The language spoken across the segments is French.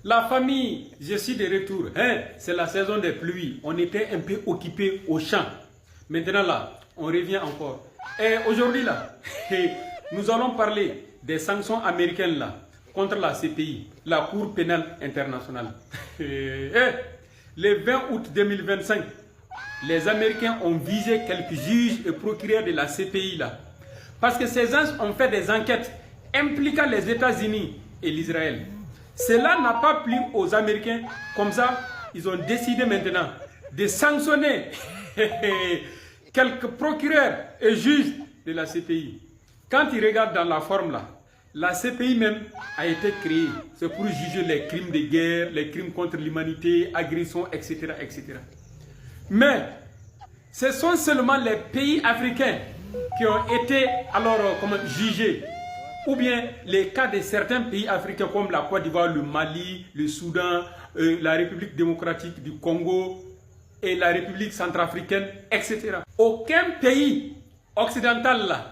La famille, je suis de retour. Hein? C'est la saison des pluies. On était un peu occupés au champ. Maintenant là, on revient encore. Et aujourd'hui là, nous allons parler des sanctions américaines là contre la CPI, la Cour pénale internationale. Le 20 août 2025, les Américains ont visé quelques juges et procureurs de la CPI là. Parce que ces gens ont fait des enquêtes impliquant les États-Unis et l'Israël. Cela n'a pas plu aux Américains. Comme ça, ils ont décidé maintenant de sanctionner quelques procureurs et juges de la CPI. Quand ils regardent dans la forme là, la CPI même a été créée. C'est pour juger les crimes de guerre, les crimes contre l'humanité, agressions, etc., etc. Mais ce sont seulement les pays africains qui ont été alors jugés. Ou bien les cas de certains pays africains comme la Côte d'Ivoire, le Mali, le Soudan, la République démocratique du Congo et la République centrafricaine, etc. Aucun pays occidental là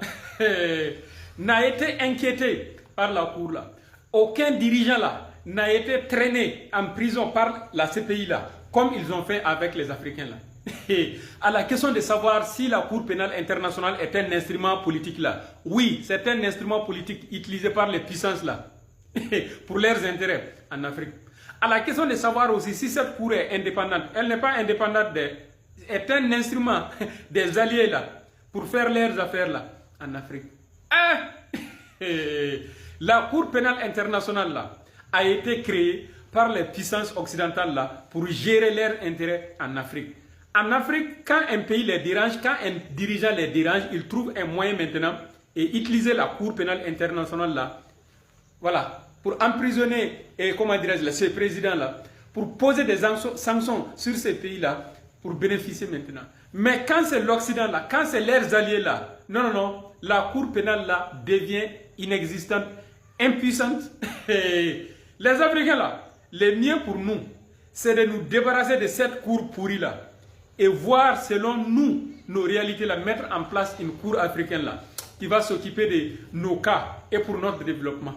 n'a été inquiété par la Cour là. Aucun dirigeant là n'a été traîné en prison par la CPI là, comme ils ont fait avec les Africains là. À la question de savoir si la Cour pénale internationale est un instrument politique là, oui, c'est un instrument politique utilisé par les puissances là pour leurs intérêts en Afrique. À la question de savoir aussi si cette Cour est indépendante, elle n'est pas indépendante, est un instrument des alliés là pour faire leurs affaires là en Afrique. La Cour pénale internationale là a été créée par les puissances occidentales là pour gérer leurs intérêts en Afrique. En Afrique, quand un pays les dérange, quand un dirigeant les dérange, il trouve un moyen maintenant et utiliser la Cour pénale internationale là, voilà, pour emprisonner et comment dirais-je ce président là, pour poser des sanctions sur ces pays là, pour bénéficier maintenant. Mais quand c'est l'Occident là, quand c'est leurs alliés là, non, la Cour pénale là devient inexistante, impuissante. Les Africains là, le mieux pour nous, c'est de nous débarrasser de cette cour pourrie là. Et voir selon nous, nos réalités, là, mettre en place une cour africaine là, qui va s'occuper de nos cas et pour notre développement.